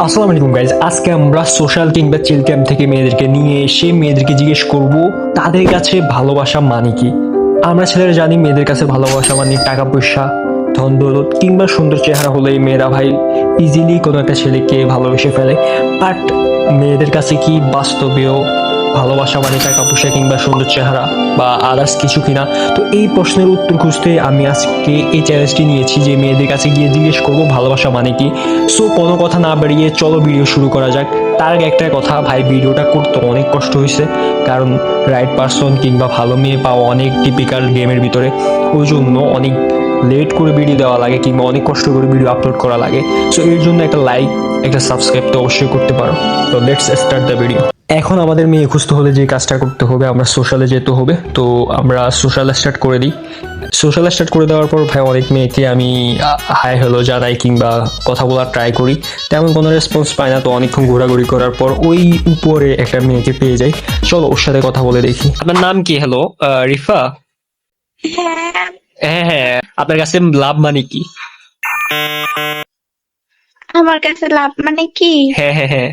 আসসালামু আলাইকুম গাইজ, আজকে আমরা সোশ্যাল কিংবা চিল ক্যাম্প থেকে মেয়েদেরকে নিয়ে এসে মেয়েদেরকে জিজ্ঞেস করব তাদের কাছে ভালোবাসা মানে কি। আমরা ছেলেরা জানি মেয়েদের কাছে ভালোবাসা মানে টাকা পয়সা, ধন দৌলত কিংবা সুন্দর চেহারা হলেই মেয়েরা ভাই ইজিলি কোনো একটা ছেলেকে ভালোবেসে ফেলে। বাট মেয়েদের কাছে কি বাস্তবেও ভালোবাসা মানে টাকা পয়সা কিংবা সুন্দর চেহারা বা আদার্স কিছু কিনা? তো এই প্রশ্নের উত্তর খুঁজতে আমি আজকে এই চ্যালেঞ্জটি নিয়েছি যে মেয়েদের কাছে গিয়ে জিজ্ঞেস করবো ভালোবাসা মানে কি। সো কোনো কথা না বাড়িয়ে চলো ভিডিও শুরু করা যাক। তার আগে একটা কথা ভাই, ভিডিওটা করতে অনেক কষ্ট হয়েছে, কারণ রাইট পারসন কিংবা ভালো মেয়ে পাওয়া অনেক টিপিক্যাল গেমের ভিতরে, ওই জন্য অনেক লেট করে ভিডিও দেওয়া লাগে কিংবা অনেক কষ্ট করে ভিডিও আপলোড করা লাগে। সো এর জন্য একটা লাইক একটা সাবস্ক্রাইব তো অবশ্যই করতে পারো। তো লেটস স্টার্ট দ্য ভিডিও। এখন আমাদের মেয়ে খুঁজতে হলে যে কাজটা করতে হবে, আমরা সোশ্যালে যেতে হবে। তো আমরা সোশ্যাল স্টার্ট করে দিই। সোশ্যাল স্টার্ট করে দেওয়ার পর ভাই অনেক মেয়েকে আমি হাই হ্যালো জানাই কিংবা কথা বলার ট্রাই করি, তেমন কোনো রেসপন্স পাই না। তো অনেকক্ষণ ঘোরাঘুরি করার পর ওই উপরে একটা মেয়েকে পেয়ে যাই। চলো ওর সাথে কথা বলে দেখি। আপনার নাম কি? হ্যালো রিফা। হ্যাঁ, হ্যাঁ হ্যাঁ, আপনার কাছে লাভ মানে কি? আমার কাছে লাভ মানে কি? হ্যাঁ হ্যাঁ হ্যাঁ।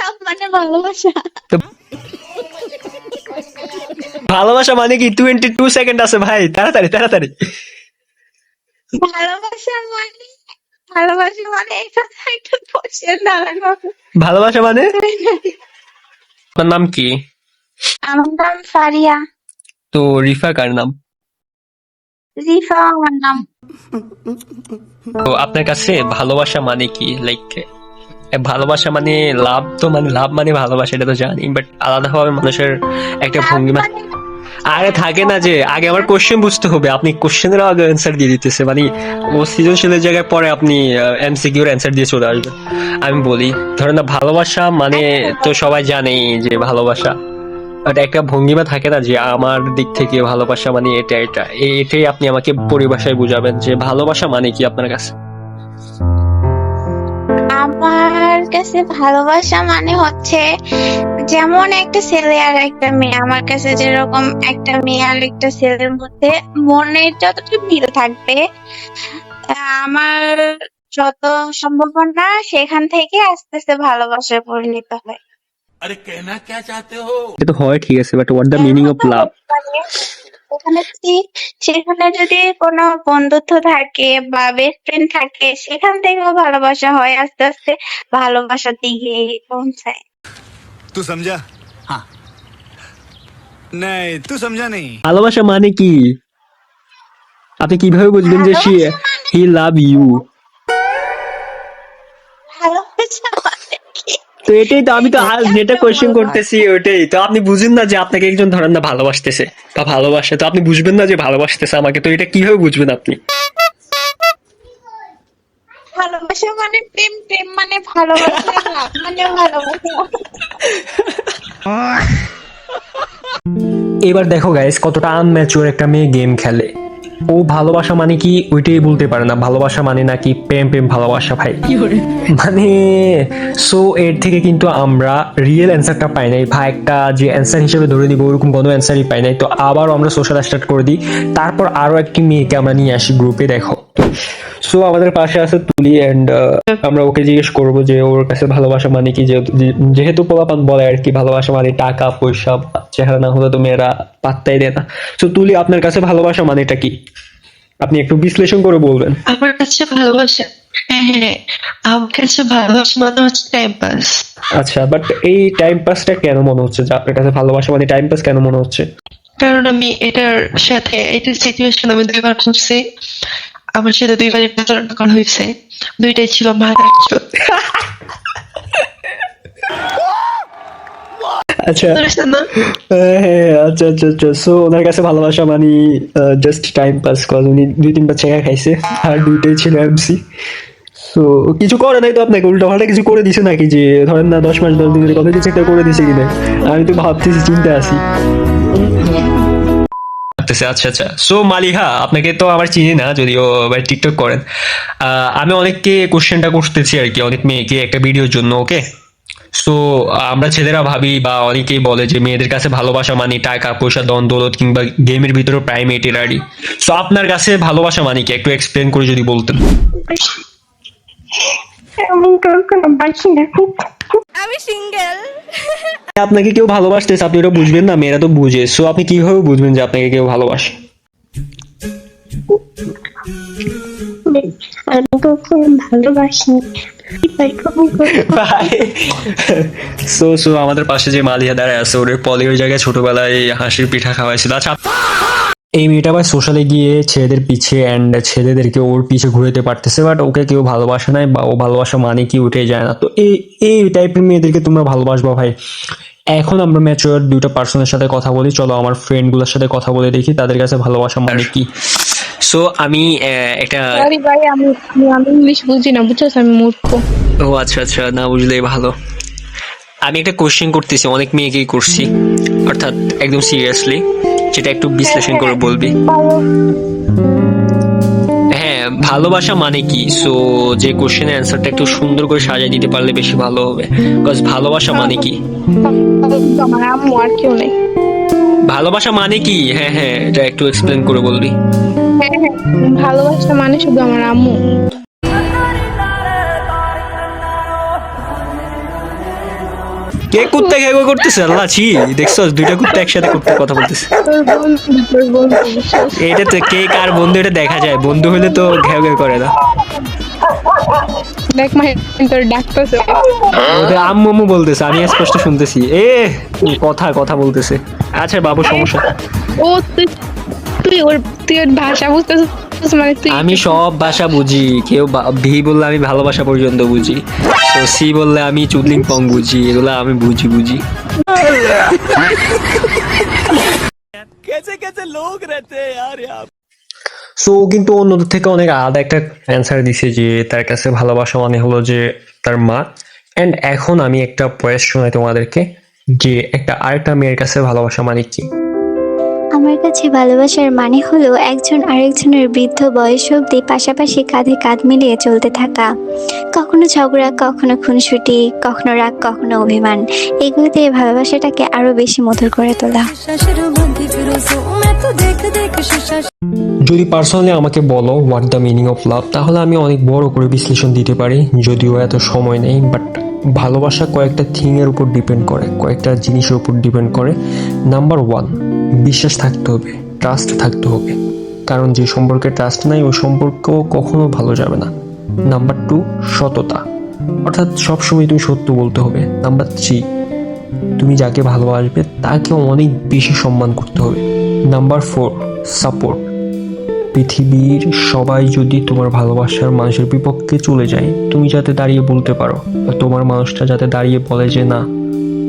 লাভ মানে ভালোবাসা। তো ভালোবাসা মানে কি? 22 সেকেন্ড আছে ভাই, তাড়াতাড়ি তাড়াতাড়ি। ভালোবাসা মানে ভালোবাসা মানে এটা তো একটা কোশ্চেন দাঁড়ানো। ভালোবাসা মানে আপনার নাম কি? আমার নাম ফারিয়া। তো রিফা কার নাম? রিফা আমার নাম। তো আপনার কাছে ভালোবাসা মানে কি? লাইক ভালোবাসা মানে লাভ, তো মানে লাভ মানে ভালোবাসা এটা তো জানি, বাট আলাদাভাবে মানুষের একটা লাভ ভঙ্গিমা মানে আরে থাকে না যে আগে আমার কোশ্চেন বুঝতে হবে। আপনি কোশ্চেনের আগে অ্যান্সার দিয়ে দিতেছে, মানে ও সৃজনশীলের জায়গায় পরে আপনি এমসিকিউর অ্যান্সার দিয়ে চলে আসবেন। আমি বলি, ধরেন না ভালোবাসা মানে তো সবাই জানেই যে ভালোবাসা, বাট একটা ভঙ্গিমা থাকে না যে আমার দিক থেকে ভালোবাসা মানে এটা এটা এটাই আপনি আমাকে পরিভাষায় বুঝাবেন যে ভালোবাসা মানে কি আপনার কাছে। আমার কাছে ভালোবাসা মানে হচ্ছে যেমন একটা ছেলে আর একটা মেয়ে, আমার কাছে যেরকম একটা মেয়ে আর একটা ছেলের মধ্যে মনের যতটা মিল থাকবে, আমার যত সম্ভাবনা সেখান থেকে আস্তে আস্তে ভালোবাসায় পরিণত হয়। अरे कहना क्या चाहते हो। এটা তো হয় ঠিক আছে, বাট হোয়াট দ্য এর মিনিং অফ মতো লাভ? হতে পারে সেখানে যদি কোনো বন্ধুত্ব থাকে বা বেস্ট ফ্রেন্ড থাকে, সেখান থেকেও ভালোবাসা হয়, আস্তে আস্তে ভালোবাসার দিকে পৌঁছায়। तू समझा? हाँ। नहीं, तू समझा नहीं। ভালোবাসা মানে কি? আপনি কিভাবে বুঝবেন যে ভালোবাসা মানে হি লাভ ইউ? ভালোবাসা মানে কি? তো এটাই তো আমি তো এটা যেটা কেমনে কোয়েশ্চেন বলবো? করতেছি ওইটাই তো। আপনি বুঝেন না যে আপনাকে একজন ধরেন না ভালোবাসতেছে বা ভালোবাসে, তো আপনি বুঝবেন না যে ভালোবাসতেছে আমাকে, তো এটা কিভাবে বুঝবেন আপনি? ভালোবাসা মানে প্রেম, প্রেম মানে ভালোবাসা, লাভ মানে ভালোবাসা। এবার দেখো গাইস, কতটা আনম্যাচিওর একটা মেয়ে গেম খেলে। ও ভালোবাসা মানে কি ওইটাই বলতে পারে না। ভালোবাসা মানে নাকি প্রেম প্রেম ভালোবাসা ভাই, মানে সো এর থেকে কিন্তু আমরা রিয়েল অ্যান্সারটা পাই নাই ভাই। একটা যে অ্যান্সার হিসেবে ধরে দিব ওরকম কোনো অ্যান্সারই পাই নাই। তো আবারও আমরা সোশ্যাল স্টার্ট করে দিই, তারপর আরো একটি মেয়েকে আমরা নিয়ে আসি গ্রুপে। দেখো, সো আমাদের পাশে আছে তুলি অ্যান্ড আমরা ওকে জিজ্ঞেস করবো যে ওর কাছে ভালোবাসা মানে কি। যেহেতু পোলাপান বলে আর কি ভালোবাসা মানে টাকা পয়সা, চেহারা না হলে তো মেয়েরা পাত্তাই দেয় না। সো তুলি, আপনার কাছে ভালোবাসা মানেটা কি? আপনি একটু বিশ্লেষণ করে বলবেন। আমার কাছে ভালোবাসা, হ্যাঁ, আমার কাছে ভালোবাসা মানে হচ্ছে টাইম পাস। আচ্ছা, বাট এই টাইম পাসটা কেন মনে হচ্ছে যে আপনার কাছে ভালোবাসা মানে টাইম পাস কেন মনে হচ্ছে? কারণ আমি এটার সাথে এটার সিচুয়েশন আমি দুইবার করছি, আমার সাথে দুইবারই প্রতারণা করা হয়েছে, দুইটাই ছিল মারাত্মক। আচ্ছা বুঝছেন না? হ্যাঁ, আচ্ছা আচ্ছা আচ্ছা। সো ওনার কাছে ভালোবাসা মানে জাস্ট টাইম পাস, কজ উনি 2-3 বার ছেঁকা খাইছে আর দুইটাই ছিল এমসি। সো কিছু করে নাই তো আপনাকে, উল্টা পাল্টা কিছু করে দিছে নাকি? যে ধরেন না 10 মাস 10 দিনের কথা কিছু একটা করে দিছে কিনা? আমি তো ভাবতেছি, চিন্তা আছি। আচ্ছা আচ্ছা। সো মালিহা, আপনাকে তো আমার চিনি না, যদিও টিকটক করেন। আমি অনেককে কোশ্চেনটা করতেছি আর কি, অনেক মেয়েকে একটা ভিডিওর জন্য, ওকে? সো আমরা ছেলেরা ভাবি বা অনেকেই বলে যে মেয়েদের কাছে ভালোবাসা মানে টাকা পয়সা, ধন দৌলত কিংবা গেমের ভিতরে প্রাইমেটেরারি। সো আপনার কাছে ভালোবাসা মানে কি একটু এক্সপ্লেন করে যদি বলতেন। এমন কখনো বাসি না। আমি সিঙ্গেল। আপনাকে কেউ ভালোবাসতেছে, আপনি এটা বুঝবেন না? মেয়েরা তো বুঝে। সো আপনি কিভাবে বুঝবেন যে আপনাকে কেউ ভালোবাসে? আমি কখনো ভালোবাসিনি। সো আমাদের পাশে যে মালিয়া দাঁড়ায় আছে, ওর পলি ওই জায়গায় ছোটবেলায় হাসির পিঠা খাওয়াইছিল। আচ্ছা, এই মেয়েটা ভাই সোশ্যালে গিয়ে ছেলেদের পিছে অ্যান্ড ছেলেদেরকে ওর পিছে ঘুরাতে পারতেছে, বাট ওকে কেউ ভালোবাসে নাই, বা ও ভালোবাসা মানে কি উঠে যায় না। তো এই টাইপের মেয়েদেরকে তোমরা ভালোবাসবা ভাই। এখন আমরা ম্যাচিওর দুইটা পার্সনের সাথে কথা বলি, চলো আমার ফ্রেন্ড গুলোর সাথে কথা বলে দেখি তাদের কাছে ভালোবাসা মানে কি। সো আমি একটা সরি ভাই, আমি আমি ইংলিশ বুঝি না, বুঝছো? আমি মূর্খ। ও আচ্ছা আচ্ছা, না বুঝলেই ভালো। আমি একটা কোশ্চেন করতেছি, অনেক মেয়েকেই করছি, অর্থাৎ একদম সিরিয়াসলি, যেটা একটু বিশ্লেষণ করে বলবি। হ্যাঁ, ভালোবাসা মানে কি? সো যে কোশ্চেনের অ্যান্সারটা একটু সুন্দর করে সাজিয়ে দিতে পারলে বেশি ভালো হবে। বিকজ ভালোবাসা মানে কি? আমার আম্মু আর কেউ নেই। ভালোবাসা মানে কি? হ্যাঁ হ্যাঁ, এটা একটু এক্সপ্লেন করে বলবি। হ্যাঁ হ্যাঁ, ভালোবাসা মানে শুধু আমার আম্মু। কে কুত্তা ঘেউ করতেছে? আল্লাহ ছি, দেখছো দুইটা কুত্তা একসাথে করতে কথা বলতেছে। তোর বন্ধু বিশ্বাস। এটা তো কে কার বন্ধু এটা দেখা যায়, বন্ধু হলে তো ঘেউ ঘেউ করে না। দেখ মাহি তোর ডাকতেছে। ওদের আম্মু আম্মু বলতেছে, আমি স্পষ্ট শুনতেছি। কথা বলতেছে। আচ্ছা বাবু, সমস্যা। ও তুই ওর ভাষা বুঝতেছিস? মানে তুই আমি সব ভাষা বুঝি। কেউ ভি বললে আমি ভালোবাসা পর্যন্ত বুঝি, তো সি বললে আমি চুদলিং পং বুঝি, এগুলা আমি বুঝি। कैसे कैसे लोग रहते हैं यार यहाँ। সো কিন্তু অন্যদের থেকে অনেক আলাদা একটা অ্যান্সার দিছে যে তার কাছে ভালোবাসা মানে হলো যে তার মা। অ্যান্ড এখন আমি একটা ভয়েস শোনাই তোমাদেরকে, যে একটা আরেকটা মেয়ের কাছে ভালোবাসা মানে কি। আমার কাছে ভালোবাসার মানে হলো একজন আরেকজনের বৃদ্ধ বয়স অবধি পাশাপাশি কাঁধে কাঁধ মিলিয়ে চলতে থাকা। কখনো ঝগড়া, কখনো খুনসুটি, কখনো রাগ, কখনো অভিমান, এগুলো দিয়ে ভালোবাসাটাকে আরো বেশি মধুর করে তোলা। যদি পার্সোনালি আমাকে বলো what the meaning of love, তাহলে আমি অনেক বড় করে বিশ্লেষণ দিতে পারি, যদিও এত সময় নেই। বাট ভালোবাসা কয়েকটা থিংয়ের উপর ডিপেন্ড করে, কয়েকটা জিনিসের উপর ডিপেন্ড করে। নাম্বার 1, বিশ্বাস থাকতে হবে, ট্রাস্ট থাকতে হবে, কারণ যে সম্পর্কে ট্রাস্ট নাই ওই সম্পর্ক কখনো ভালো যাবে না। নাম্বার 2, সততা, অর্থাৎ সবসময় তুমি সত্য বলতে হবে। নাম্বার 3, তুমি যাকে ভালোবাসবে তাকে অনেক বেশি সম্মান করতে হবে। নাম্বার 4, সাপোর্ট, পৃথিবীর সবাই যদি তোমার ভালোবাসার মানুষের বিপক্ষে চলে যায়, তুমি যাতে দাঁড়িয়ে বলতে পারো, বা তোমার মানুষটা যাতে দাঁড়িয়ে বলে যে না,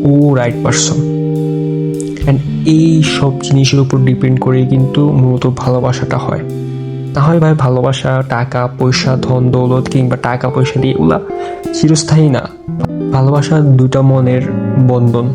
ও রাইট পারসন। অ্যান্ড এই সব জিনিসের উপর ডিপেন্ড করেই কিন্তু মূলত ভালোবাসাটা হয়। না হয় ভাই ভালোবাসা টাকা পয়সা, ধন দৌলত কিংবা টাকা পয়সা দিয়ে এগুলা চিরস্থায়ী না। ভালোবাসা দুটা মনের বন্ধন,